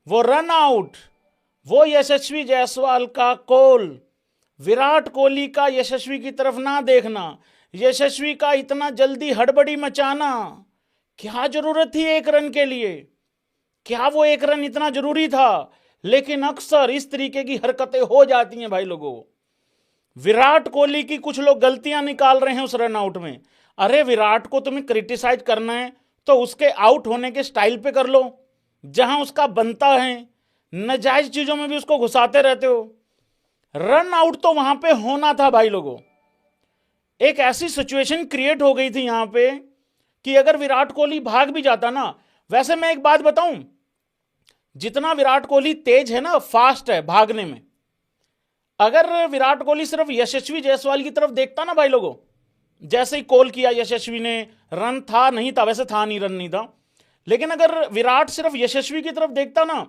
वो run out, वो यशस्वी जायसवाल का कॉल, विराट कोहली का यशस्वी की तरफ ना देखना, यशस्वी का इतना जल्दी हड़बड़ी मचाना, क्या जरूरत थी एक रन के लिए? क्या वो एक रन इतना जरूरी था? लेकिन अक्सर इस तरीके की हरकतें हो जाती हैं भाई लोगों। विराट कोहली की कुछ लोग गलतियां निकाल रहे हैं उस रन आउट में। अरे विराट को तुम्हें क्रिटिसाइज करना है तो उसके आउट होने के स्टाइल पे कर लो, जहां उसका बनता है। नाजायज चीजों में भी उसको घुसाते रहते हो। रन आउट तो वहां पे होना था भाई लोगों। एक ऐसी सिचुएशन क्रिएट हो गई थी यहां पे कि अगर विराट कोहली भाग भी जाता ना, वैसे मैं एक बात बताऊं, जितना विराट कोहली तेज है ना, फास्ट है भागने में, अगर विराट कोहली सिर्फ यशस्वी जायसवाल की तरफ देखता ना भाई लोगों, जैसे ही कॉल किया यशस्वी ने, रन था नहीं था, वैसे था नहीं, रन नहीं था, लेकिन अगर विराट सिर्फ यशस्वी की तरफ देखता ना,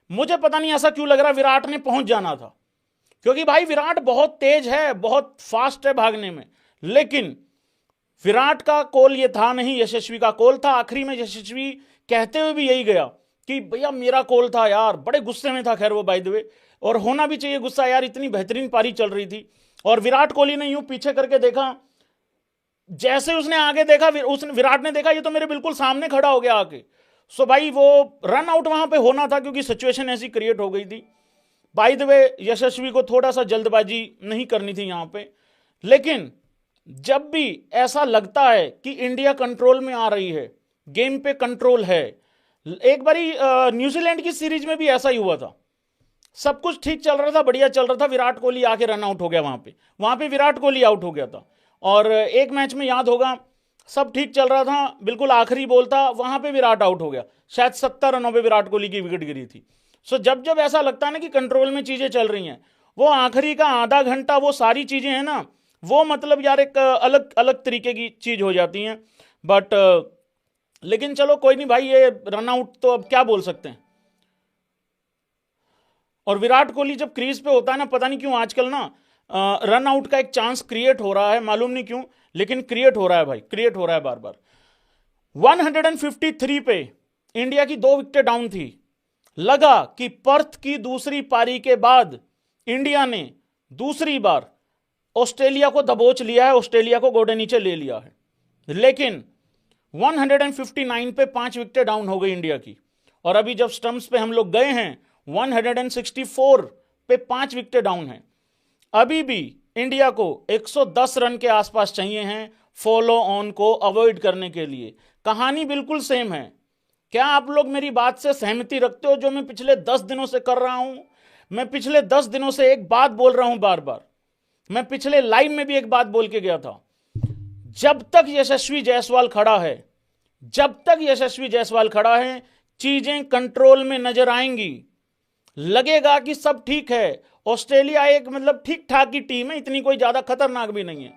मुझे पता नहीं ऐसा क्यों लग रहा विराट ने पहुंच जाना था। क्योंकि भाई विराट बहुत तेज है, बहुत फास्ट है भागने में, लेकिन विराट का कॉल ये था नहीं, यशस्वी का कॉल था। आखिरी में यशस्वी कहते हुए भी यही गया कि भैया मेरा कॉल था यार, बड़े गुस्से में था खैर वो बाय द वे, और होना भी चाहिए गुस्सा यार, इतनी बेहतरीन पारी चल रही थी। और विराट कोहली ने यूं पीछे करके देखा, जैसे उसने आगे देखा, उसने विराट ने देखा ये तो मेरे बिल्कुल सामने खड़ा हो गया आके। सो भाई वो रन आउट वहां पे होना था, क्योंकि सिचुएशन ऐसी क्रिएट हो गई थी। बाय द वे यशस्वी को थोड़ा सा जल्दबाजी नहीं करनी थी यहां पे, लेकिन जब भी ऐसा लगता है कि इंडिया कंट्रोल में आ रही है, गेम पे कंट्रोल है, एक बारी न्यूजीलैंड की सीरीज में भी ऐसा ही हुआ था। सब कुछ ठीक चल रहा था, बढ़िया चल रहा था, विराट कोहली आके रन आउट हो गया वहां पे विराट कोहली आउट हो गया था। और एक मैच में याद होगा, सब ठीक चल रहा था, बिल्कुल आखिरी बॉल था, वहां पे विराट आउट हो गया, शायद 70 रनों पे विराट कोहली की विकेट गिरी थी। सो जब जब ऐसा लगता है ना कि कंट्रोल में चीजें चल रही हैं, वो आखिरी का आधा घंटा वो सारी चीजें हैं ना, वो मतलब यार एक अलग अलग तरीके की चीज हो जाती हैं। बट लेकिन चलो कोई नहीं भाई, ये रन आउट तो अब क्या बोल सकते हैं। और विराट कोहली जब क्रीज पे होता है ना, पता नहीं क्यों आजकल ना रन आउट का एक चांस क्रिएट हो रहा है, मालूम नहीं क्यों, लेकिन क्रिएट हो रहा है भाई, क्रिएट हो रहा है बार बार। 153 पे इंडिया की 2 विकेटें डाउन थी। लगा कि पर्थ की दूसरी पारी के बाद इंडिया ने दूसरी बार ऑस्ट्रेलिया को दबोच लिया है, ऑस्ट्रेलिया को गोडे नीचे ले लिया है। लेकिन 159 पे 5 विकेटें डाउन हो गई इंडिया की, और अभी जब स्टंप्स पे हम लोग गए हैं 164 पे 5 विकेटें डाउन हैं। अभी भी इंडिया को 110 रन के आसपास चाहिए हैं फॉलो ऑन को अवॉइड करने के लिए। कहानी बिल्कुल सेम है। क्या आप लोग मेरी बात से सहमति रखते हो, जो मैं पिछले 10 दिनों से कर रहा हूं? मैं पिछले 10 दिनों से एक बात बोल रहा हूं बार बार, मैं पिछले लाइव में भी एक बात बोल के गया था, जब तक यशस्वी जायसवाल खड़ा है, जब तक यशस्वी जायसवाल खड़ा है, चीजें कंट्रोल में नजर आएंगी। लगेगा कि सब ठीक है, ऑस्ट्रेलिया एक मतलब ठीक ठाक की टीम है, इतनी कोई ज्यादा खतरनाक भी नहीं है।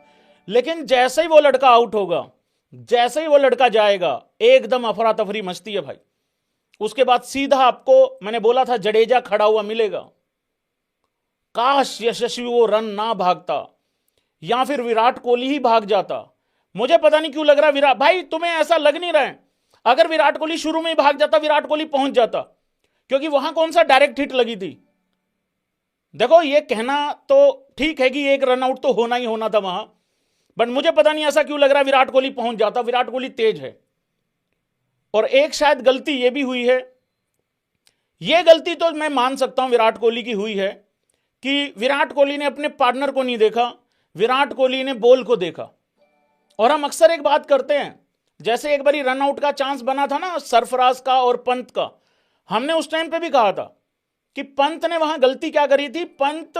लेकिन जैसे ही वो लड़का आउट होगा, जैसे ही वो लड़का जाएगा, एकदम अफरा तफरी मचती है भाई। उसके बाद सीधा आपको, मैंने बोला था, जडेजा खड़ा हुआ मिलेगा। काश यशस्वी वो रन ना भागता, या फिर विराट कोहली ही भाग जाता। मुझे पता नहीं क्यों लग रहा विराट भाई, तुम्हें ऐसा लग नहीं रहा है अगर विराट कोहली शुरू में ही भाग जाता, विराट कोहली पहुंच जाता? क्योंकि वहां कौन सा डायरेक्ट हिट लगी थी। देखो ये कहना तो ठीक है कि एक रन आउट तो होना ही होना था वहां, बट मुझे पता नहीं ऐसा क्यों लग रहा विराट कोहली पहुंच जाता। विराट कोहली तेज है, और एक शायद गलती ये भी हुई है, ये गलती तो मैं मान सकता हूं विराट कोहली की हुई है, कि विराट कोहली ने अपने पार्टनर को नहीं देखा, विराट कोहली ने बॉल को देखा। और हम अक्सर एक बात करते हैं, जैसे एक बारी रन आउट का चांस बना था ना सरफराज का और पंत का, हमने उस टाइम पे भी कहा था कि पंत ने वहां गलती क्या करी थी। पंत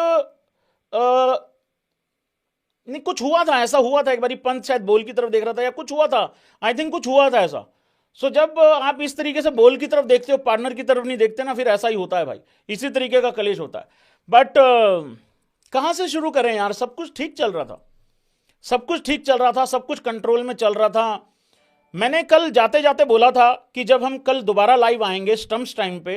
नहीं, कुछ हुआ था, ऐसा हुआ था एक बारी, पंत शायद बॉल की तरफ देख रहा था या कुछ हुआ था, आई थिंक कुछ हुआ था ऐसा। सो जब आप इस तरीके से बॉल की तरफ देखते हो, पार्टनर की तरफ नहीं देखते ना, फिर ऐसा ही होता है भाई, इसी तरीके का कलेश होता है। बट कहां से शुरू करें यार, सब कुछ ठीक चल रहा था, सब कुछ ठीक चल रहा था, सब कुछ कंट्रोल में चल रहा था। मैंने कल जाते जाते बोला था कि जब हम कल दोबारा लाइव आएंगे स्टंप्स टाइम पे,